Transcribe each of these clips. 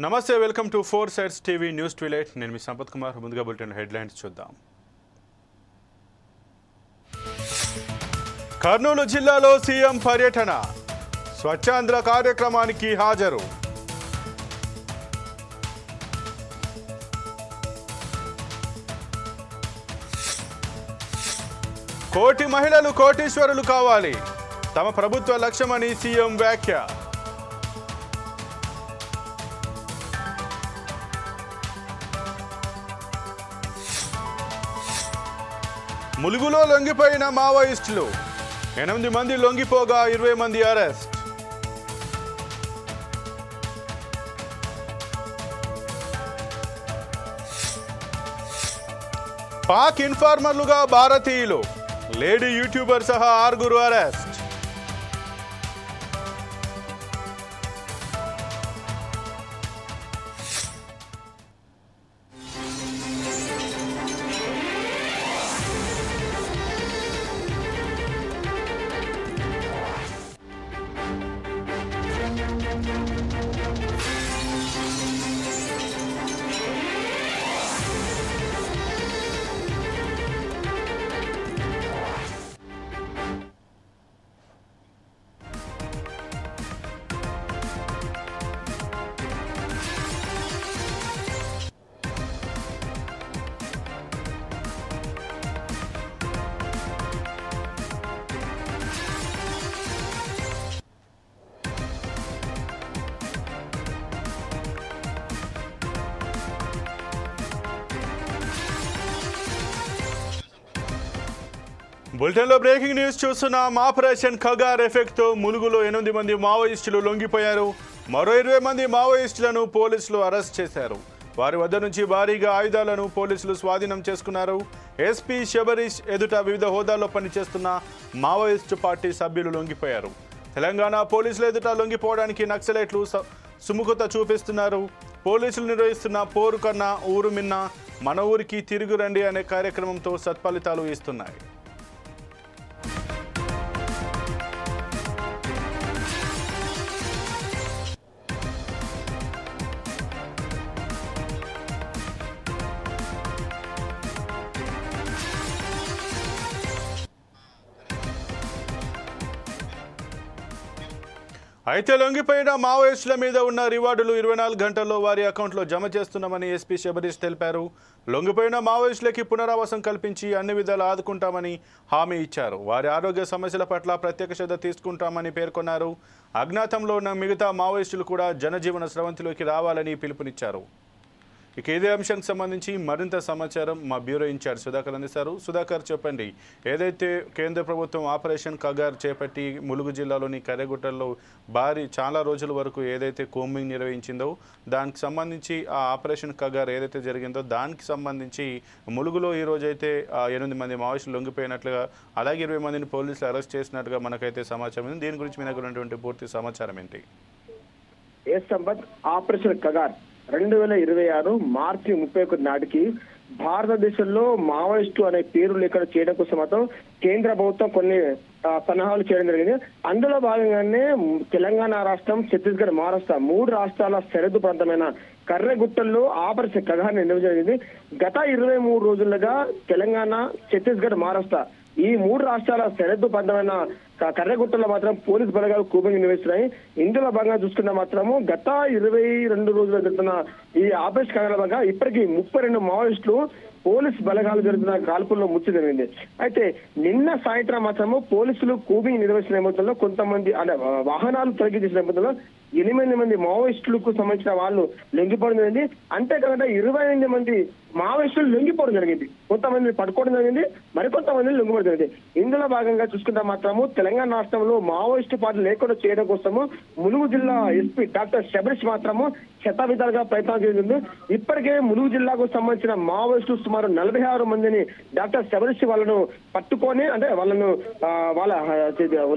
నమస్తే, welcome to 4 Sides TV news twilight. నేను మీ సంపత్ కుమార్. ముందుగా బులెటిన్ హెడ్లైన్స్ చూద్దాం. కర్నూలు జిల్లాలో సీఎం పర్యటన, స్వచ్ఛాంధ్ర కార్యక్రమానికి హాజరు. కోటి మహిళలు కోటీశ్వరులు కావాలి, తమ ప్రభుత్వ లక్ష్యమని సీఎం వ్యాఖ్య. ములుగులో లొంగిపోయిన మావోయిస్టులు, 8 మంది లొంగిపోగా 20 మంది అరెస్ట్. పాక్ ఇన్ఫార్మర్లుగా భారతీయులు, లేడీ యూట్యూబర్ సహా 6 అరెస్ట్. బులెటిన్లో బ్రేకింగ్ న్యూస్ చూస్తున్నాం. ఆపరేషన్ ఖగార్ ఎఫెక్ట్తో ములుగులో 8 మంది మావోయిస్టులు లొంగిపోయారు. మరో 20 మంది మావోయిస్టులను పోలీసులు అరెస్ట్ చేశారు. వారి వద్ద నుంచి భారీగా ఆయుధాలను పోలీసులు స్వాధీనం చేసుకున్నారు. ఎస్పీ శబరీష్ ఎదుట వివిధ హోదాల్లో పనిచేస్తున్న మావోయిస్టు పార్టీ సభ్యులు లొంగిపోయారు. తెలంగాణ పోలీసుల ఎదుట లొంగిపోవడానికి నక్సలైట్లు సుముఖత చూపిస్తున్నారు. పోలీసులు నిర్వహిస్తున్న పోరు కన్నా ఊరు మిన్న, మన ఊరికి తిరుగు రండి అనే కార్యక్రమంతో సత్ఫలితాలు ఇస్తున్నాయి. అయితే లొంగిపోయిన మావోయిస్టుల మీద ఉన్న రివార్డులు 24 గంటల్లో వారి అకౌంట్లో జమ చేస్తున్నామని ఎస్పీ శబరీష్ తెలిపారు. లొంగిపోయిన మావోయిస్టులకి పునరావాసం కల్పించి అన్ని విధాలు ఆదుకుంటామని హామీ ఇచ్చారు. వారి ఆరోగ్య సమస్యల పట్ల ప్రత్యేక శ్రద్ధ తీసుకుంటామని పేర్కొన్నారు. అజ్ఞాతంలో ఉన్న మిగతా మావోయిస్టులు కూడా జనజీవన స్రవంతిలోకి రావాలని పిలుపునిచ్చారు. ఇక ఇదే అంశానికి సంబంధించి మరింత సమాచారం మా బ్యూరో ఇన్ఛార్జ్ సుధాకర్ అందిస్తారు. సుధాకర్, చెప్పండి, ఏదైతే కేంద్ర ప్రభుత్వం ఆపరేషన్ ఖగార్ చేపట్టి ములుగు జిల్లాలోని కర్రెగుట్టల్లో చాలా రోజుల వరకు ఏదైతే కోంబింగ్ నిర్వహించిందో దానికి సంబంధించి ఆ ఆపరేషన్ ఖగార్ ఏదైతే జరిగిందో దానికి సంబంధించి ములుగులో ఈ రోజైతే 8 మంది మావోయిస్టులు లొంగిపోయినట్లుగా, అలాగే 20 మందిని పోలీసులు అరెస్ట్ చేసినట్టుగా మనకైతే సమాచారం ఉంది. దీని గురించి మీ దగ్గర ఉన్నటువంటి పూర్తి సమాచారం ఏంటి? ఆపరేషన్ ఖగార్ 2026 మార్చి 31 నాటికి భారతదేశంలో మావోయిస్టు అనే పేరు లేకుండా చేయడం కోసం మాత్రం కేంద్ర ప్రభుత్వం కొన్ని సన్నాహాలు చేయడం జరిగింది. అందులో భాగంగానే తెలంగాణ రాష్ట్రం, ఛత్తీస్గఢ్, మహారాష్ట్ర 3 రాష్ట్రాల సరిహద్దు ప్రాంతమైన కర్రెగుట్టల్లో ఆపరేషన్ ఖగార్ నిర్వహించడం జరిగింది. గత 23 రోజులుగా తెలంగాణ, ఛత్తీస్గఢ్, మహారాష్ట్ర ఈ 3 రాష్ట్రాల సరిహద్దు ప్రాంతమైన కర్రెగుట్టలో మాత్రం పోలీస్ బలగాలు కూబింగ్ నిర్వహిస్తున్నాయి. ఇందులో భాగంగా చూసుకున్న మాత్రము గత 22 రోజులు జరుగుతున్న ఈ ఆపరేషన్ ఖగార్ భాగంగా ఇప్పటికీ 32 మావోయిస్టులు పోలీస్ బలగాలు జరుగుతున్న కాల్పుల్లో మృతి జరిగింది. అయితే నిన్న సాయంత్రం మాత్రము పోలీసులు కూబింగ్ నిర్వహించిన నేపథ్యంలో కొంతమంది వాహనాలు తొలగించిన నేపథ్యంలో 8 మంది మావోయిస్టులకు సంబంధించిన వాళ్ళు లొంగిపోవడం జరిగింది. అంతేకాకుండా 28 మంది మావోయిస్టులు లొంగిపోవడం జరిగింది. కొంతమందిని పట్టుకోవడం జరిగింది, మరికొంతమందిని లొంగిపోవడం జరిగింది. ఇందులో భాగంగా చూసుకుంటే మాత్రము తెలంగాణ రాష్ట్రంలో మావోయిస్టు పార్టీ లేకుండా చేయడం కోసము ములుగు జిల్లా ఎస్పీ డాక్టర్ శబరీష్ మాత్రము శతావిధాలుగా ప్రయత్నం చేసింది. ఇప్పటికే ములుగు జిల్లాకు సంబంధించిన మావోయిస్టులు సుమారు 46 మందిని డాక్టర్ శబరీష్ వాళ్ళను పట్టుకొని, అంటే వాళ్ళను వాళ్ళ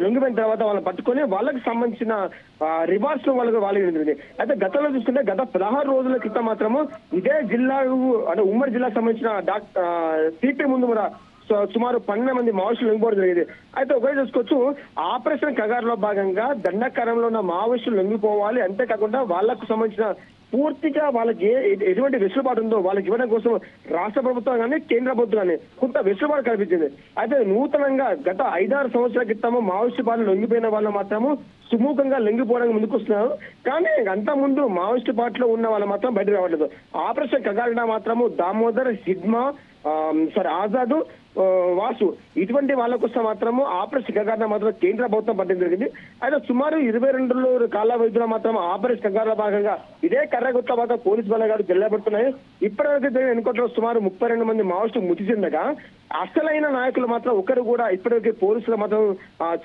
లొంగిపోయిన తర్వాత వాళ్ళని పట్టుకొని వాళ్ళకి సంబంధించిన రివార్డ్స్ వాళ్ళకి జరిగింది. అయితే గతంలో చూసుకుంటే గత 16 రోజుల క్రితం మాత్రము ఇదే జిల్లా, అంటే ఉమ్మడి జిల్లాకు సంబంధించిన సిపి ముందు కూడా సుమారు 12 మంది మావోయిస్టులు లొంగిపోవడం జరిగింది. అయితే ఒకటే చూసుకోవచ్చు, ఆపరేషన్ కగారులో భాగంగా దండకారంలో ఉన్న మావోయిస్టులు లొంగిపోవాలి, అంతేకాకుండా వాళ్లకు సంబంధించిన పూర్తిగా వాళ్ళకి ఎటువంటి వెసులుబాటు ఉందో వాళ్ళకి ఇవ్వడం కోసం రాష్ట్ర ప్రభుత్వం కానీ కేంద్ర ప్రభుత్వం కానీ కొంత వెసులుబాటు కల్పించింది. అయితే నూతనంగా గత 5-6 సంవత్సరాల క్రితము మావోయిస్టు పార్టీ లొంగిపోయిన వాళ్ళు మాత్రము సుముఖంగా లొంగిపోవడానికి ముందుకొస్తున్నారు. కానీ అంత ముందు మావోయిస్టు పార్టీలో ఉన్న వాళ్ళు మాత్రం బయటకు రావట్లేదు. ఆపరేషన్ కగారినా మాత్రము దామోదర్, హిడ్మా, ఆజాద్, వాసు ఇటువంటి వాళ్ళ కోసం మాత్రము ఆపరేషన్ కగారిన మాత్రం కేంద్ర ప్రభుత్వం పట్టడం జరిగింది. అయితే సుమారు 22 కాల వ్యవధిలో మాత్రం ఆపరేషన్ కగారిలో భాగంగా ఇదే కర్రగుట్ల మాత్రం పోలీసు బలగాలు జల్లబడుతున్నాయి. ఇప్పటివరకు జరిగిన ఎన్కౌంటర్లో సుమారు 32 మంది మావోయిస్టులు మృతి చెందగా అసలైన నాయకులు మాత్రం ఒకరు కూడా ఇప్పటివరకు పోలీసులు మాత్రం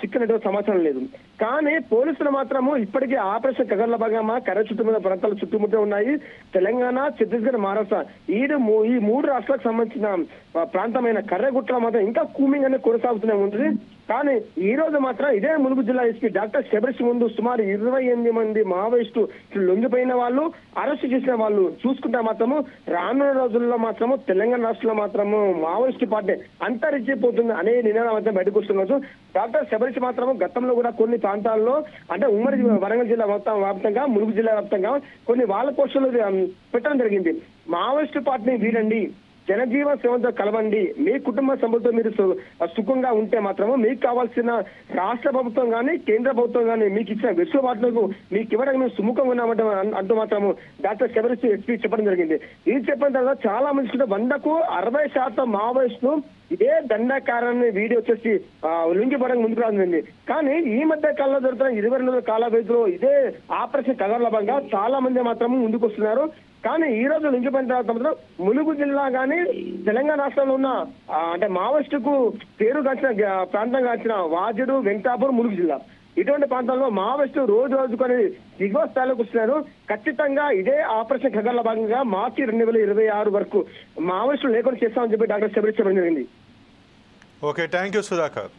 చిక్కినటువంటి సమాచారం లేదు. కానీ పోలీసులు మాత్రము ఇప్పటికీ ఆపరేషన్ కగర్ల భాగంగా కర్ర చుట్టూ మీద ప్రాంతాలు చుట్టుముట్టే ఉన్నాయి. తెలంగాణ, ఛత్తీస్గఢ్, మహారాష్ట్ర ఈ 3 రాష్ట్రాలకు సంబంధించిన ప్రాంతమైన కర్రగుట్ల మాత్రం ఇంకా కూమింగ్ అనేది కొనసాగుతూనే ఉంటుంది. కానీ ఈ రోజు మాత్రం ఇదే ములుగు జిల్లా ఎస్పీ డాక్టర్ శబరిష్ ముందు సుమారు 28 మంది మావోయిస్టు లొంగిపోయిన వాళ్ళు, అరెస్ట్ చేసిన వాళ్ళు చూసుకుంటే మాత్రము రానున్న రోజుల్లో మాత్రము తెలంగాణ రాష్ట్రంలో మాత్రము మావోయిస్టు పార్టీ అంతరించిపోతుంది అనే నినాదం మాత్రం బయటకు వస్తున్నారు. డాక్టర్ శబరిష్ మాత్రము గతంలో కూడా కొన్ని ప్రాంతాల్లో అంటే ఉమ్మడి వరంగల్ జిల్లా వ్యాప్తంగా, ములుగు జిల్లా వ్యాప్తంగా కొన్ని వాళ్ళ పోస్టులు పెట్టడం జరిగింది. మావోయిస్టు పార్టీని వీడండి, జనజీవన సేవతో కలవండి, మీ కుటుంబ సభ్యులతో మీరు సుఖంగా ఉంటే మాత్రము మీకు కావాల్సిన రాష్ట్ర ప్రభుత్వం కానీ కేంద్ర ప్రభుత్వం కానీ మీకు ఇచ్చిన వెసులుబాట్లకు మీకు ఇవ్వడానికి మేము సుముఖంగా ఉన్నామంటే అంటూ మాత్రము డాక్టర్ శబరిష్ ఎస్పీ చెప్పడం జరిగింది. ఇది చెప్పిన తర్వాత చాలా మంది 100కు 60% మావోయిస్టులు ఇదే దండకారాన్ని వీడియో వచ్చేసి లొంగిపోవడానికి ముందుకు రానుంది. కానీ ఈ మధ్య కాలంలో జరుగుతున్న 22 కాల వ్యవధిలో ఇదే ఆపరేషన్ కగర్ల భాగంగా చాలా మంది మాత్రం ముందుకు వస్తున్నారు. కానీ ఈ రోజు లొంగిపోయిన తర్వాత మాత్రం ములుగు జిల్లా కానీ తెలంగాణ రాష్ట్రంలో ఉన్న అంటే మావోయిస్టుకు పేరు గాంచిన ప్రాంతం గాంచిన వాజేడు, వెంకటాపూర్, ములుగు జిల్లా ఇటువంటి ప్రాంతాల్లో మావోయిస్టు రోజు రోజుకు అనేది దిగువ స్థాయిలోకి వస్తున్నారు. ఖచ్చితంగా ఇదే ఆపరేషన్ కగర్ల భాగంగా మార్చి 2026 వరకు మావోయిస్టులు లేకుండా చేస్తామని చెప్పి డాక్టర్ శబరిష్ చెప్పడం జరిగింది. Okay, thank you Sudhakar.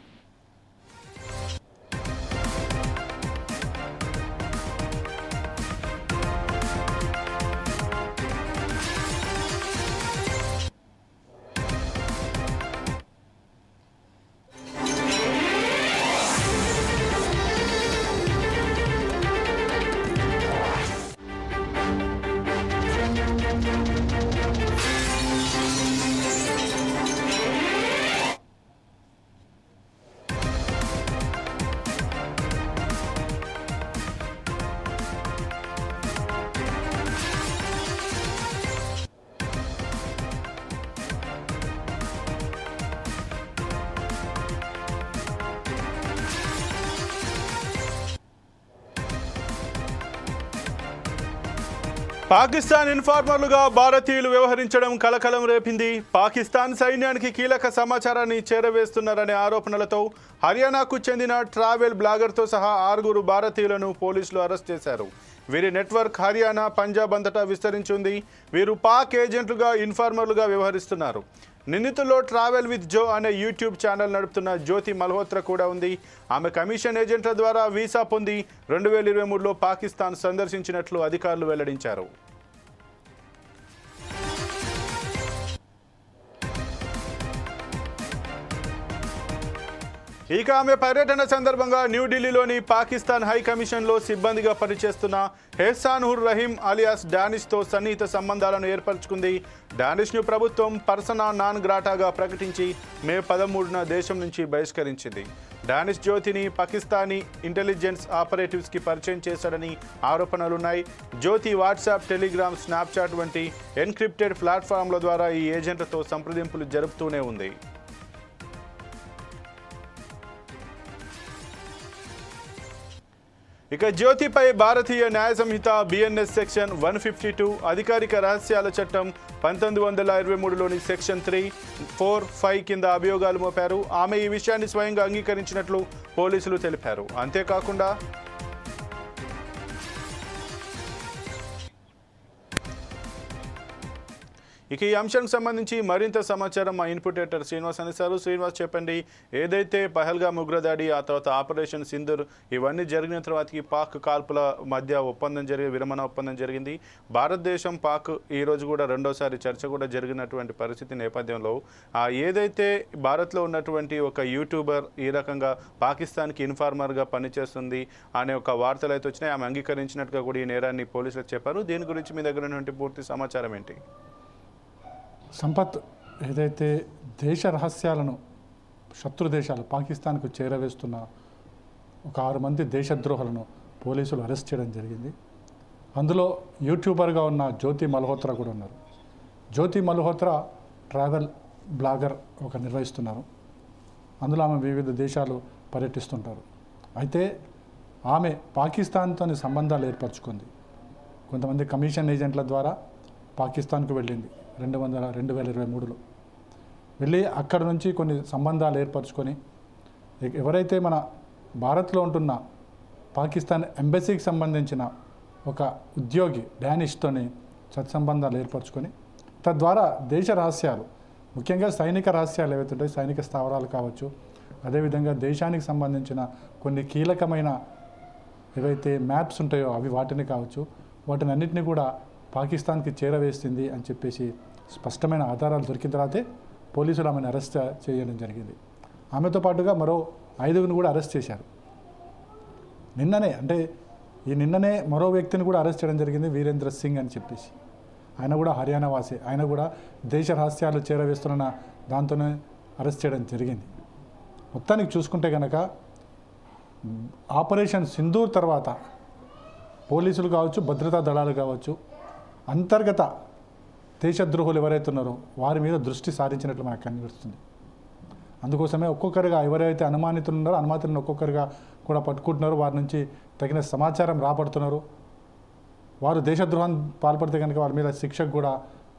Pakistan ఇన్ఫార్మర్లుగా భారతీయులు వ్యవహరించడం కలకలం రేపింది. పాకిస్తాన్ సైన్యానికి కీలక సమాచారాన్ని చేరవేస్తున్నారనే ఆరోపణలతో హర్యానాకు చెందిన ట్రావెల్ బ్లాగర్తో సహా 6 భారతీయులను పోలీసులు అరెస్ట్ చేశారు. వీరి నెట్వర్క్ హర్యానా, పంజాబ్ అంతటా విస్తరించింది. వీరు పాక్ ఏజెంట్లుగా, ఇన్ఫార్మర్లుగా వ్యవహరిస్తున్నారు. నిందితుల్లో ట్రావెల్ విత్ జో అనే యూట్యూబ్ ఛానల్ నడుపుతున్న జ్యోతి మల్హోత్రా కూడా ఉంది. ఆమె కమిషన్ ఏజెంట్ల ద్వారా వీసా పొంది 2023లో పాకిస్తాన్ సందర్శించినట్లు అధికారులు వెల్లడించారు. ఇక ఆమె పర్యటన సందర్భంగా న్యూఢిల్లీలోని పాకిస్తాన్ హై కమిషన్లో సిబ్బందిగా పనిచేస్తున్న హెహ్సాన్ ఉర్ రహీం అలియాస్ డానిష్తో సన్నిహిత సంబంధాలను ఏర్పరచుకుంది. డానిష్ను ప్రభుత్వం పర్సనా నాన్ గ్రాటాగా ప్రకటించి మే 13న దేశం నుంచి బహిష్కరించింది. డానిష్ జ్యోతిని పాకిస్తానీ ఇంటెలిజెన్స్ ఆపరేటివ్స్కి పరిచయం చేశాడని ఆరోపణలున్నాయి. జ్యోతి వాట్సాప్, టెలిగ్రామ్, స్నాప్చాట్ వంటి ఎన్క్రిప్టెడ్ ప్లాట్ఫామ్ల ద్వారా ఈ ఏజెంట్లతో సంప్రదింపులు జరుపుతూనే ఉంది. ఇక జ్యోతిపై భారతీయ న్యాయ సంహిత బిఎన్ఎస్ సెక్షన్ 152, అధికారిక రహస్యాల చట్టం 1923లోని సెక్షన్ 3, 4, 5 కింద అభియోగాలు మోపారు. ఆమె ఈ విషయాన్ని స్వయంగా అంగీకరించినట్లు పోలీసులు తెలిపారు. అంతేకాకుండా ఇక ఈ అంశానికి సంబంధించి మరింత సమాచారం మా ఇన్పుట్ ఎడిటర్ శ్రీనివాస్ అందిస్తారు. శ్రీనివాస్, చెప్పండి, ఏదైతే పహల్గామ్ ఉగ్రదాడి, ఆ తర్వాత ఆపరేషన్ సింధూర్ ఇవన్నీ జరిగిన తర్వాతకి పాక్ కాల్పుల మధ్య విరమణ ఒప్పందం జరిగింది. భారతదేశం పాక్ ఈ రోజు కూడా రెండోసారి చర్చ కూడా జరిగినటువంటి పరిస్థితి నేపథ్యంలో ఏదైతే భారత్లో ఉన్నటువంటి ఒక యూట్యూబర్ ఈ రకంగా పాకిస్తాన్కి ఇన్ఫార్మర్గా పనిచేస్తుంది అనే ఒక వార్తలు అయితే వచ్చినాయి. ఆమె అంగీకరించినట్టుగా కూడా ఈ నేరాన్ని పోలీసులకు చెప్పారు. దీని గురించి మీ దగ్గర ఉన్నటువంటి పూర్తి సమాచారం ఏంటి? సంపత్, ఏదైతే దేశ రహస్యాలను శత్రు దేశాలు పాకిస్తాన్కు చేరవేస్తున్న ఒక 6 మంది దేశద్రోహులను పోలీసులు అరెస్ట్ చేయడం జరిగింది. అందులో యూట్యూబర్గా ఉన్న జ్యోతి మల్హోత్రా కూడా ఉన్నారు. జ్యోతి మల్హోత్రా ట్రావెల్ బ్లాగర్ నిర్వహిస్తున్నారు. అందులో ఆమె వివిధ దేశాలు పర్యటిస్తుంటారు. అయితే ఆమె పాకిస్తాన్తో సంబంధాలు ఏర్పరచుకుంది. కొంతమంది కమిషన్ ఏజెంట్ల ద్వారా పాకిస్తాన్కు వెళ్ళింది 2023లో. వెళ్ళి అక్కడ నుంచి కొన్ని సంబంధాలు ఏర్పరచుకొని ఎవరైతే మన భారత్లో ఉంటున్న పాకిస్తాన్ ఎంబసీకి సంబంధించిన ఒక ఉద్యోగి డానిష్తోని సత్సంబంధాలు ఏర్పరచుకొని తద్వారా దేశ రహస్యాలు, ముఖ్యంగా సైనిక రహస్యాలు ఏవైతే ఉంటాయో సైనిక స్థావరాలు కావచ్చు, అదేవిధంగా దేశానికి సంబంధించిన కొన్ని కీలకమైన ఏవైతే మ్యాప్స్ ఉంటాయో వాటిని కావచ్చు, వాటిని అన్నింటినీ కూడా పాకిస్తాన్కి చేరవేస్తుంది అని చెప్పేసి స్పష్టమైన ఆధారాలు దొరికిన తర్వాతే పోలీసులు ఆమెను అరెస్ట్ చేయడం జరిగింది. ఆమెతో పాటుగా మరో 5గురిని కూడా అరెస్ట్ చేశారు. నిన్ననే మరో వ్యక్తిని కూడా అరెస్ట్ చేయడం జరిగింది, వీరేంద్ర సింగ్ అని చెప్పేసి. ఆయన కూడా హర్యానా వాసి. ఆయన కూడా దేశ రహస్యాలు చేరవేస్తున్న దాంతోనే అరెస్ట్ చేయడం జరిగింది. మొత్తానికి చూసుకుంటే కనుక ఆపరేషన్ సింధూర్ తర్వాత పోలీసులు కావచ్చు, భద్రతా దళాలు కావచ్చు, అంతర్గత దేశద్రోహులు ఎవరైతే ఉన్నారో వారి మీద దృష్టి సారించినట్లు మనకు కనిపిస్తుంది. అందుకోసమే ఒక్కొక్కరిగా ఎవరైతే అనుమానితులు ఉన్నారో అనుమానితులను ఒక్కొక్కరిగా కూడా పట్టుకుంటున్నారు. వారి నుంచి తగిన సమాచారం రాబడుతున్నారు. వారు దేశద్రోహం పాల్పడితే కనుక వారి మీద శిక్షకు కూడా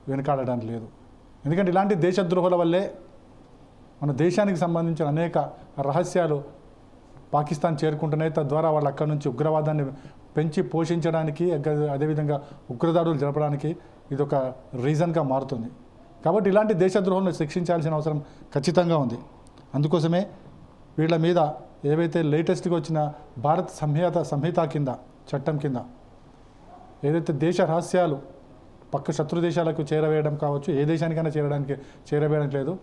వెనుకాడడానికి లేదు. ఎందుకంటే ఇలాంటి దేశద్రోహుల వల్లే మన దేశానికి సంబంధించిన అనేక రహస్యాలు పాకిస్తాన్ చేరుకుంటున్నాయి. తద్వారా వాళ్ళు అక్కడి నుంచి ఉగ్రవాదాన్ని పెంచి పోషించడానికి, అదేవిధంగా ఉగ్రదాడులు జరపడానికి ఇదొక రీజన్గా మారుతుంది. కాబట్టి ఇలాంటి దేశద్రోహులను శిక్షించాల్సిన అవసరం ఖచ్చితంగా ఉంది. అందుకోసమే వీళ్ళ మీద ఏవైతే లేటెస్ట్గా వచ్చిన భారత్ సంహిత కింద, చట్టం కింద ఏదైతే దేశ రహస్యాలు పక్క శత్రు దేశాలకు చేరవేయడం కావచ్చు, ఏ దేశానికైనా చేరవేయడం లేదు,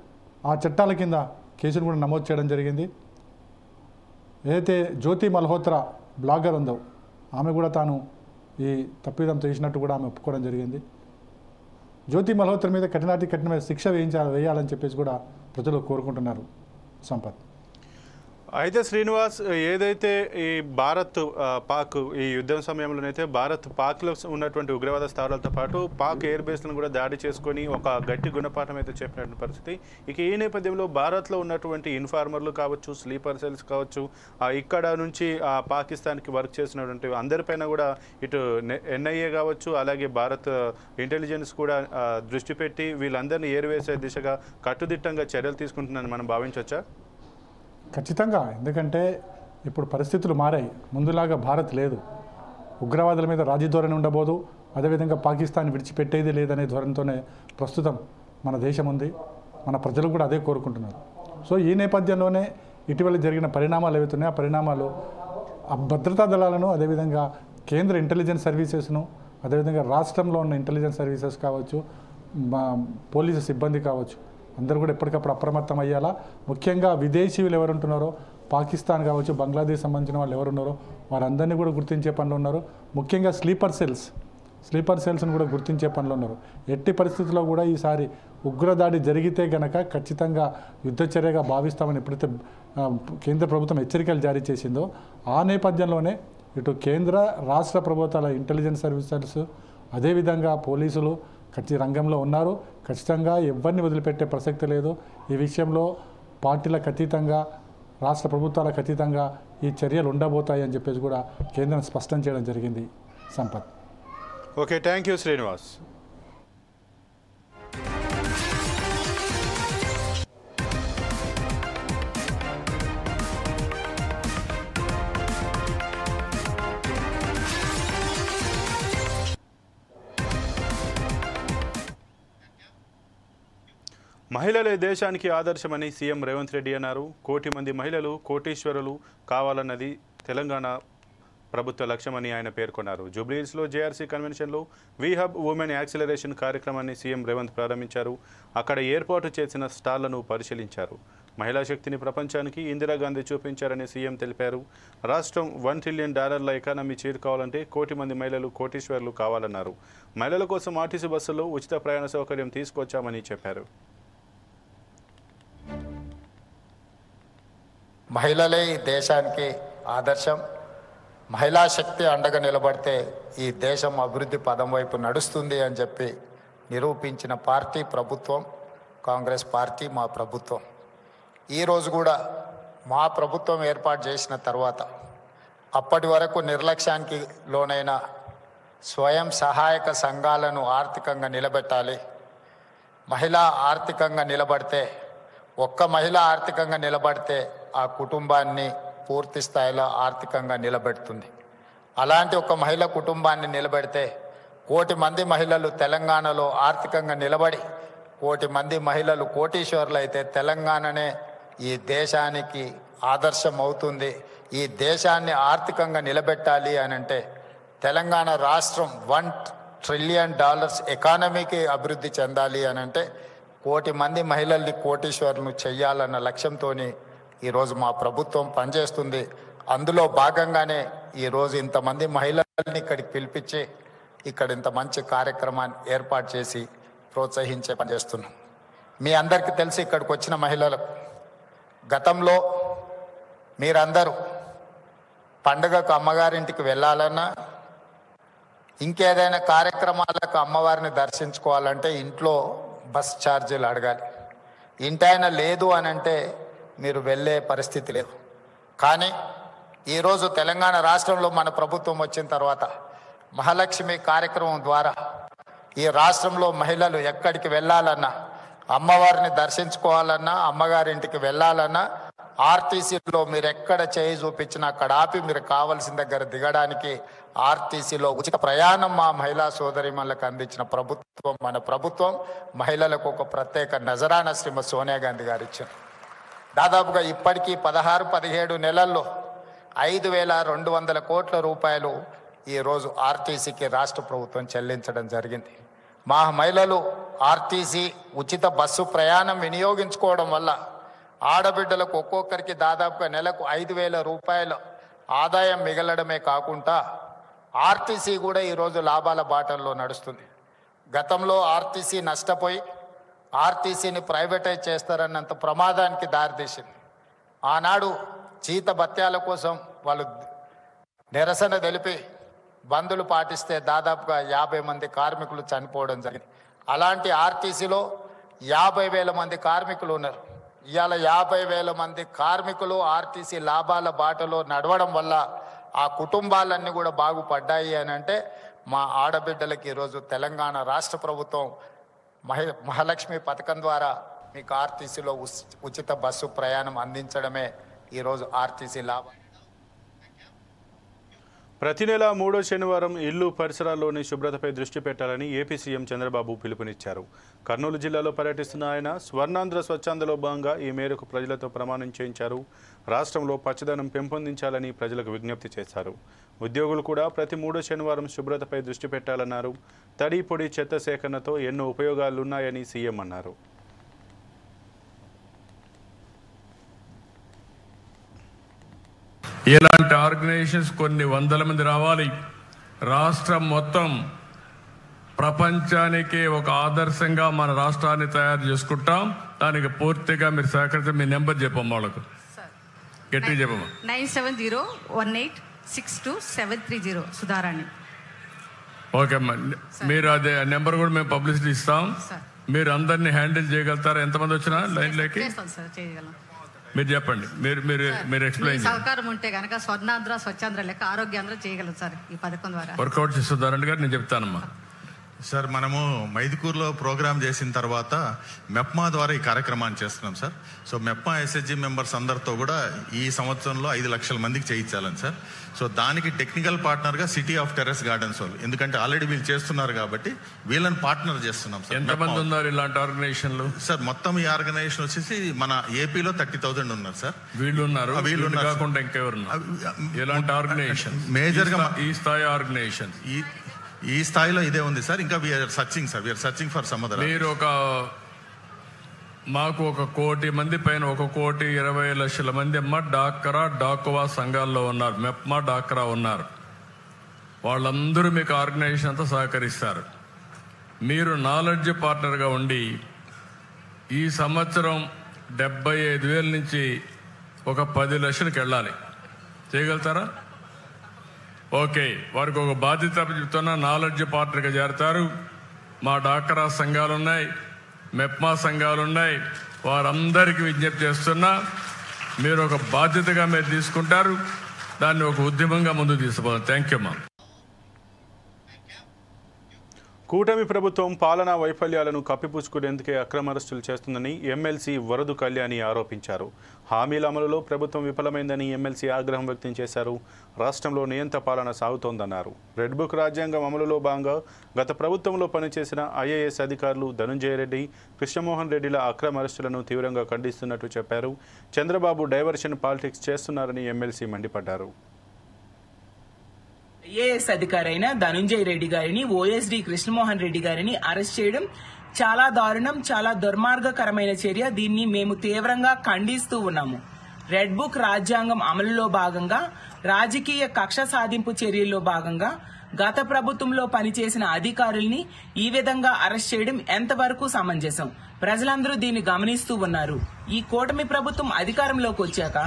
ఆ చట్టాల కింద కేసును కూడా నమోదు చేయడం జరిగింది. ఏదైతే జ్యోతి మల్హోత్రా బ్లాగర్ ఉందో ఆమె కూడా తాను ఈ తప్పిదం చేసినట్టు కూడా ఆమె ఒప్పుకోవడం జరిగింది. జ్యోతి మల్హోత్రా మీద కఠినమైన శిక్ష వేయాలని చెప్పేసి కూడా ప్రజలు కోరుకుంటున్నారు. సంపత్, అయితే శ్రీనివాస్, ఏదైతే ఈ భారత్ పాక్ ఈ యుద్ధం సమయంలోనైతే భారత్ పాక్లో ఉన్నటువంటి ఉగ్రవాద స్థావరాలతో పాటు పాక్ ఎయిర్ బేస్లను కూడా దాడి చేసుకొని ఒక గట్టి గుణపాఠం అయితే చెప్పినటువంటి పరిస్థితి. ఇక ఈ నేపథ్యంలో భారత్లో ఉన్నటువంటి ఇన్ఫార్మర్లు కావచ్చు, స్లీపర్ సెల్స్ కావచ్చు, ఇక్కడ నుంచి పాకిస్తాన్కి వర్క్ చేసినటువంటి అందరిపైన కూడా ఇటు ఎన్ఐఏ కావచ్చు, అలాగే భారత్ ఇంటెలిజెన్స్ కూడా దృష్టి పెట్టి వీళ్ళందరినీ ఏరివేసే దిశగా కట్టుదిట్టంగా చర్యలు తీసుకుంటుందని మనం భావించవచ్చా? ఖచ్చితంగా. ఎందుకంటే ఇప్పుడు పరిస్థితులు మారాయి. ముందులాగా భారత్ లేదు. ఉగ్రవాదుల మీద రాజీ ధోరణి ఉండబోదు, అదేవిధంగా పాకిస్తాన్ విడిచిపెట్టేది లేదనే ధోరణితోనే ప్రస్తుతం మన దేశం ఉంది. మన ప్రజలు కూడా అదే కోరుకుంటున్నారు. సో ఈ నేపథ్యంలోనే ఇటీవల జరిగిన పరిణామాలు ఏవైతున్నాయో ఆ పరిణామాలు భద్రతా దళాలను, అదేవిధంగా కేంద్ర ఇంటెలిజెన్స్ సర్వీసెస్ను, అదేవిధంగా రాష్ట్రంలో ఉన్న ఇంటెలిజెన్స్ సర్వీసెస్ కావచ్చు, పోలీసు సిబ్బంది కావచ్చు, అందరూ కూడా ఎప్పటికప్పుడు అప్రమత్తం అయ్యాలా. ముఖ్యంగా విదేశీయులు ఎవరుంటున్నారో, పాకిస్తాన్ కావచ్చు, బంగ్లాదేశ్ సంబంధించిన వాళ్ళు ఎవరున్నారో వారందరినీ కూడా గుర్తించే పనిలో ఉన్నారు. ముఖ్యంగా స్లీపర్ సెల్స్ను కూడా గుర్తించే పనిలో ఉన్నారు. ఎట్టి పరిస్థితుల్లో కూడా ఈసారి ఉగ్రదాడి జరిగితే గనక ఖచ్చితంగా యుద్ధ చర్యగా భావిస్తామని ఎప్పుడైతే కేంద్ర ప్రభుత్వం హెచ్చరికలు జారీ చేసిందో ఆ నేపథ్యంలోనే ఇటు కేంద్ర రాష్ట్ర ప్రభుత్వాల ఇంటెలిజెన్స్ సర్వీసెస్, అదేవిధంగా పోలీసులు రంగంలో ఉన్నారు. ఖచ్చితంగా ఎవరిని వదిలిపెట్టే ప్రసక్తి లేదు. ఈ విషయంలో పార్టీలకు అతీతంగా, రాష్ట్ర ప్రభుత్వాలకు అతీతంగా ఈ చర్యలు ఉండబోతాయి అని చెప్పేసి కూడా కేంద్రం స్పష్టం చేయడం జరిగింది. Sampath, okay, thank you Srinivas. మహిళలే దేశానికి ఆదర్శమని సీఎం రేవంత్ రెడ్డి అన్నారు. 1 కోటి మంది మహిళలు కోటీశ్వరులు కావాలన్నది తెలంగాణ ప్రభుత్వ లక్ష్యమని ఆయన పేర్కొన్నారు. జూబ్లీహిల్స్లో జేఆర్సీ కన్వెన్షన్లో వి హబ్ ఉమెన్ యాక్సిలరేషన్ కార్యక్రమాన్ని సీఎం రేవంత్ ప్రారంభించారు. అక్కడ ఏర్పాటు చేసిన స్టాళ్లను పరిశీలించారు. మహిళా శక్తిని ప్రపంచానికి ఇందిరాగాంధీ చూపించారని సీఎం తెలిపారు. రాష్ట్రం $1 ట్రిలియన్ ఎకానమీ చేరుకోవాలంటే 1 కోటి మంది మహిళలు కోటీశ్వరులు కావాలన్నారు. మహిళల కోసం ఆర్టీసీ బస్సుల్లో ఉచిత ప్రయాణ సౌకర్యం తీసుకొచ్చామని చెప్పారు. మహిళలే ఈ దేశానికి ఆదర్శం. మహిళా శక్తి అండగా నిలబడితే ఈ దేశం అభివృద్ధి పదం వైపు నడుస్తుంది అని చెప్పి నిరూపించిన పార్టీ ప్రభుత్వం కాంగ్రెస్ పార్టీ, మా ప్రభుత్వం. ఈరోజు కూడా మా ప్రభుత్వం ఏర్పాటు చేసిన తర్వాత అప్పటి వరకు నిర్లక్ష్యానికి లోనైన స్వయం సహాయక సంఘాలను ఆర్థికంగా నిలబెట్టాలి. మహిళ ఆర్థికంగా నిలబడితే, ఒక్క మహిళ ఆర్థికంగా నిలబడితే ఆ కుటుంబాన్ని పూర్తి స్థాయిలో ఆర్థికంగా నిలబెడుతుంది. అలాంటి ఒక మహిళ కుటుంబాన్ని నిలబెడితే 1 కోటి మంది మహిళలు తెలంగాణలో ఆర్థికంగా నిలబడి 1 కోటి మంది మహిళలు కోటీశ్వరులు అయితే తెలంగాణనే ఈ దేశానికి ఆదర్శం అవుతుంది. ఈ దేశాన్ని ఆర్థికంగా నిలబెట్టాలి అని అంటే తెలంగాణ రాష్ట్రం $1 ట్రిలియన్ ఎకానమీకి అభివృద్ధి చెందాలి అని అంటే 1 కోటి మంది మహిళల్ని కోటీశ్వరులను చెయ్యాలన్న లక్ష్యంతో ఈరోజు మా ప్రభుత్వం పనిచేస్తుంది. అందులో భాగంగానే ఈరోజు ఇంతమంది మహిళల్ని ఇక్కడికి పిలిపించి ఇక్కడ ఇంత మంచి కార్యక్రమాన్ని ఏర్పాటు చేసి ప్రోత్సహించే పనిచేస్తున్నాం. మీ అందరికీ తెలిసి ఇక్కడికి వచ్చిన మహిళలకు గతంలో మీరందరూ పండుగకు అమ్మగారింటికి వెళ్ళాలన్నా, ఇంకేదైనా కార్యక్రమాలకు అమ్మవారిని దర్శించుకోవాలంటే ఇంట్లో బస్ ఛార్జీలు అడగాలి. ఇంటైనా లేదు అని అంటే మీరు వెళ్ళే పరిస్థితి లేదు. కానీ ఈరోజు తెలంగాణ రాష్ట్రంలో మన ప్రభుత్వం వచ్చిన తర్వాత మహాలక్ష్మి కార్యక్రమం ద్వారా ఈ రాష్ట్రంలో మహిళలు ఎక్కడికి వెళ్ళాలన్నా, అమ్మవారిని దర్శించుకోవాలన్నా, అమ్మగారింటికి వెళ్ళాలన్నా ఆర్టీసీలో మీరు ఎక్కడ చేయి చూపించినా అక్కడ ఆపి మీరు కావాల్సిన దగ్గర దిగడానికి ఆర్టీసీలో ఉచిత ప్రయాణం మా మహిళా సోదరిమణులకు అందించిన ప్రభుత్వం మన ప్రభుత్వం. మహిళలకు ఒక ప్రత్యేక నజరానా శ్రీమతి సోనియా గాంధీ గారు ఇచ్చారు. దాదాపుగా ఇప్పటికీ 16-17 నెలల్లో 5,200 కోట్ల రూపాయలు ఈరోజు ఆర్టీసీకి రాష్ట్ర ప్రభుత్వం చెల్లించడం జరిగింది. మా మహిళలు ఆర్టీసీ ఉచిత బస్సు ప్రయాణం వినియోగించుకోవడం వల్ల ఆడబిడ్డలకు ఒక్కొక్కరికి దాదాపుగా నెలకు 5,000 రూపాయల ఆదాయం మిగలడమే కాకుండా ఆర్టీసీ కూడా ఈరోజు లాభాల బాటల్లో నడుస్తుంది. గతంలో ఆర్టీసీ నష్టపోయి ఆర్టీసీని ప్రైవేటైజ్ చేస్తారన్నంత ప్రమాదానికి దారితీసింది. ఆనాడు జీత భత్యాల కోసం వాళ్ళు నిరసన తెలిపి బందులు పాటిస్తే దాదాపుగా 50 మంది కార్మికులు చనిపోవడం జరిగింది. అలాంటి ఆర్టీసీలో 50,000 మంది కార్మికులు ఉన్నారు. ఇవాళ 50,000 మంది కార్మికులు ఆర్టీసీ లాభాల బాటలో నడవడం వల్ల ఆ కుటుంబాలన్నీ కూడా బాగుపడ్డాయి అని అంటే మా ఆడబిడ్డలకి ఈరోజు తెలంగాణ రాష్ట్ర ప్రభుత్వం మహాలక్ష్మి పథకం ద్వారా మీకు ఆర్టీసీలో ఉచిత బస్సు ప్రయాణం అందించడమే ఈరోజు ఆర్టీసీ లాభం. ప్రతి నెల 3వ శనివారం ఇల్లు పరిసరాల్లోని శుభ్రతపై దృష్టి పెట్టాలని ఏపీ సీఎం చంద్రబాబు పిలుపునిచ్చారు. కర్నూలు జిల్లాలో పర్యటిస్తున్న ఆయన స్వర్ణాంధ్ర స్వచ్ఛాంధ్రలో భాగంగా ఈ మేరకు ప్రజలతో ప్రమాణం చేయించారు. రాష్ట్రంలో పచ్చదనం పెంపొందించాలని ప్రజలకు విజ్ఞప్తి చేశారు. ఉద్యోగులు కూడా ప్రతి 3వ శనివారం శుభ్రతపై దృష్టి పెట్టాలన్నారు. తడి పొడి చెత్త సేకరణతో ఎన్నో ఉపయోగాలున్నాయని సీఎం అన్నారు. ఇలాంటి ఆర్గనైజేషన్స్ కొన్ని వందల మంది రావాలి. రాష్ట్రం మొత్తం ప్రపంచానికి ఒక ఆదర్శంగా మన రాష్ట్రాన్ని తయారు చేసుకుంటాం. దానికి పూర్తిగా మీరు సహకరిస్తే మీ నెంబర్ చెప్పమ్మా, వాళ్ళకు గట్టిగా చెప్పమ్మా. 9701862730 సుధారాణి. ఓకే అమ్మా, మీరు అదే నెంబర్ కూడా మేము పబ్లిసిటీ ఇస్తాం. మీరు అందరినీ హ్యాండిల్ చేయగలుగుతారా? ఎంతమంది వచ్చినా లైన్లోకి మీరు చెప్పండి. మీరు ఎక్స్ప్లెయిన్ సహకారం ఉంటే కనుక స్వర్ణాంధ్ర స్వచ్ఛాంధ్ర లెక్క ఆరోగ్యాంధ్ర చేయగలరు సార్ ఈ పథకం ద్వారా. వర్కౌట్ చేస్తున్నారండి గారు నేను చెప్తానమ్మా. సార్ మనము మైదుకూరులో ప్రోగ్రామ్ చేసిన తర్వాత మెప్మా ద్వారా ఈ కార్యక్రమాన్ని చేస్తున్నాం sir. So MEPMA SHG members అందరితో కూడా ఈ సంవత్సరంలో 5 లక్షల మందికి చేయించాలని సార్. సో దానికి టెక్నికల్ పార్ట్నర్గా సిటీ ఆఫ్ టెర్రస్ గార్డెన్స్ వాళ్ళు, ఎందుకంటే ఆల్రెడీ వీళ్ళు చేస్తున్నారు కాబట్టి వీళ్ళని పార్ట్నర్ చేస్తున్నాం సార్. ఎంతమంది ఉన్నారు ఇలాంటి ఆర్గనైజేషన్లు? సార్ మొత్తం ఈ ఆర్గనైజేషన్ వచ్చేసి మన ఏపీలో 30,000 ఉన్నారు సార్. వీళ్ళు ఉన్నారు, వీళ్ళు కాకుండా ఇంకెవరు? ఎలాంటి ఆర్గనైజేషన్ మేజర్ గా ఈ స్థాయి ఆర్గనైజేషన్? ఈ స్థాయిలో ఇదే ఉంది సార్. ఇంకా we are searching for some other. మీరు మాకు 1 కోటి మంది పైన 1,20,00,000 మంది డాక్వా సంఘాల్లో ఉన్నారు, మెప్మా డాక్రా ఉన్నారు. వాళ్ళందరూ మీకు ఆర్గనైజేషన్ అంతా సహకరిస్తారు. మీరు నాలెడ్జ్ పార్ట్నర్గా ఉండి ఈ సంవత్సరం 75,000 నుంచి 10 లక్షలకు వెళ్ళాలి. చేయగలుగుతారా? ఓకే, వారికి ఒక బాధ్యత చెప్తున్నా. నాలెడ్జ్ పార్ట్నర్గా చేరతారు. మా డాక్రా సంఘాలు ఉన్నాయి, మెప్మా సంఘాలు ఉన్నాయి. వారందరికీ విజ్ఞప్తి చేస్తున్నా, మీరు ఒక బాధ్యతగా మీరు తీసుకుంటారు, దాన్ని ఒక ఉద్యమంగా ముందుకు తీసుకుపోతాం. థ్యాంక్ యూ మా. కూటమి ప్రభుత్వం పాలనా వైఫల్యాలను కప్పిపుచ్చుకునేందుకే అక్రమ అరెస్టులు చేస్తుందని ఎమ్మెల్సీ వరదు కళ్యాణి ఆరోపించారు. హామీల అమలులో ప్రభుత్వం విఫలమైందని ఎమ్మెల్సీ ఆగ్రహం వ్యక్తం చేశారు. రాష్ట్రంలో నియంత పాలన సాగుతోందన్నారు. రెడ్ బుక్ రాజ్యాంగం అమలులో భాగంగా గత ప్రభుత్వంలో పనిచేసిన ఐఏఎస్ అధికారులు ధనుంజయ రెడ్డి, కృష్ణమోహన్ రెడ్డిల అక్రమ అరెస్టులను తీవ్రంగా ఖండిస్తున్నట్టు చెప్పారు. చంద్రబాబు డైవర్షన్ పాలిటిక్స్ చేస్తున్నారని ఎమ్మెల్సీ మండిపడ్డారు. ఐఏఎస్ అధికారి అయిన ధనుంజయ రెడ్డి గారిని, ఓఎస్డీ కృష్ణమోహన్ రెడ్డి గారిని అరెస్ట్ చేయడం చాలా దారుణం, చాలా దుర్మార్గకరమైన చర్య. దీన్ని మేము తీవ్రంగా ఖండిస్తూ ఉన్నాము. రెడ్ బుక్ రాజ్యాంగం అమలులో భాగంగా, రాజకీయ కక్ష సాధింపు చర్యల్లో భాగంగా గత ప్రభుత్వంలో పనిచేసిన అధికారుల్ని ఈ విధంగా అరెస్ట్ చేయడం ఎంతవరకు సమంజసం? ప్రజలందరూ దీన్ని గమనిస్తూ ఉన్నారు. ఈ కూటమి ప్రభుత్వం అధికారంలోకి వచ్చాక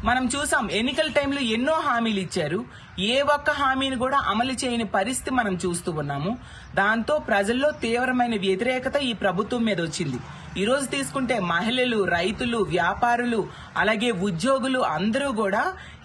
మనం చూసాం, ఎన్నికల టైంలో ఎన్నో హామీలు ఇచ్చారు. ఏ ఒక్క హామీని కూడా అమలు చేయని పరిస్థితి మనం చూస్తూ ఉన్నాము. దాంతో ప్రజల్లో తీవ్రమైన వ్యతిరేకత ఈ ప్రభుత్వం మీద వచ్చింది. ఈ రోజు తీసుకుంటే మహిళలు, రైతులు, వ్యాపారులు, అలాగే ఉద్యోగులు అందరూ కూడా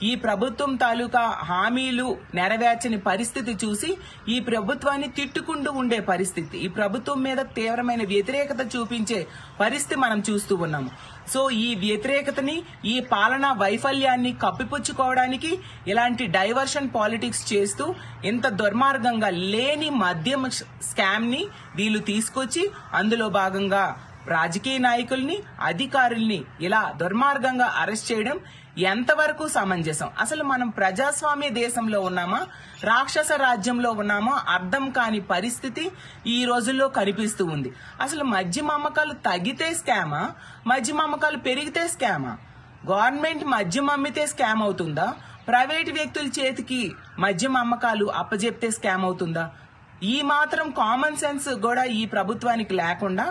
ఈ ప్రభుత్వం తాలూకా హామీలు నెరవేర్చని పరిస్థితి చూసి ఈ ప్రభుత్వాన్ని తిట్టుకుంటూ ఉండే పరిస్థితి, ఈ ప్రభుత్వం మీద తీవ్రమైన వ్యతిరేకత చూపించే పరిస్థితి మనం చూస్తూ ఉన్నాము. సో ఈ వ్యతిరేకతని, ఈ పాలనా వైఫల్యాన్ని కప్పిపుచ్చుకోవడానికి ఇలాంటి డైవర్షన్ పాలిటిక్స్ చేస్తూ ఇంత దుర్మార్గంగా లేని మద్యం స్కామ్ ని వీళ్ళు తీసుకొచ్చి అందులో భాగంగా రాజకీయ నాయకుల్ని, అధికారుల్ని ఇలా దుర్మార్గంగా అరెస్ట్ చేయడం ఎంతవరకు సమంజసం? అసలు మనం ప్రజాస్వామ్య దేశంలో ఉన్నామా, రాక్షస రాజ్యంలో ఉన్నామా అర్థం కాని పరిస్థితి ఈ రోజుల్లో కనిపిస్తూ ఉంది. అసలు మద్యం అమ్మకాలు తగ్గితే స్కామా, మద్యం అమ్మకాలు పెరిగితే స్కామా? గవర్నమెంట్ మద్యం అమ్మితే స్కామ్ అవుతుందా? ప్రైవేట్ వ్యక్తుల చేతికి మద్యం అమ్మకాలు అప్పజెప్తే స్కామ్ అవుతుందా? ఈ మాత్రం కామన్ సెన్స్ కూడా ఈ ప్రభుత్వానికి లేకుండా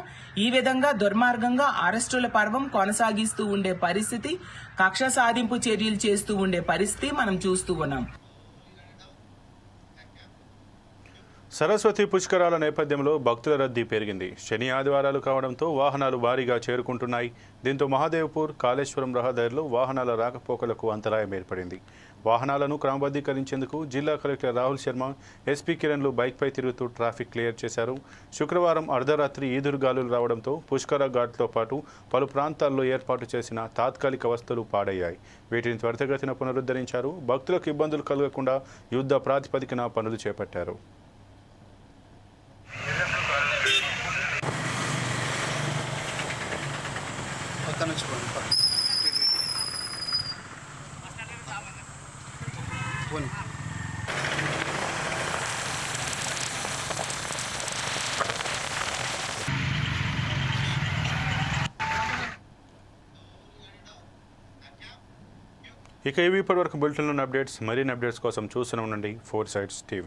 ఈ విధంగా దుర్మార్గంగా అరెస్టుల పర్వం కొనసాగిస్తూ ఉండే పరిస్థితి, కక్ష సాధింపు చర్యలు చేస్తూ ఉండే పరిస్థితి మనం చూస్తూ ఉన్నాం. సరస్వతి పుష్కరాల నేపథ్యంలో భక్తుల రద్దీ పెరిగింది. శని ఆదివారాలు కావడంతో వాహనాలు భారీగా చేరుకుంటున్నాయి. దీంతో మహాదేవ్పూర్, కాళేశ్వరం రహదారిలో వాహనాల రాకపోకలకు అంతరాయం ఏర్పడింది. వాహనాలను క్రమబద్ధీకరించేందుకు జిల్లా కలెక్టర్ రాహుల్ శర్మ, ఎస్పీ కిరణ్లు బైక్పై తిరుగుతూ ట్రాఫిక్ క్లియర్ చేశారు. శుక్రవారం అర్ధరాత్రి ఈదురుగాలులు రావడంతో పుష్కర ఘాట్తో పాటు పలు ప్రాంతాల్లో ఏర్పాటు చేసిన తాత్కాలిక వసతులు పాడయ్యాయి. వీటిని త్వరితగతిన పునరుద్ధరించారు. భక్తులకు ఇబ్బందులు కలగకుండా యుద్ధ ప్రాతిపదికన పనులు చేపట్టారు. ఇక ఇవి ఇప్పటివరకు బులెటిన్లోని అప్డేట్స్. మరిన్ని అప్డేట్స్ కోసం చూస్తూనే ఉండండి 4 Sides TV.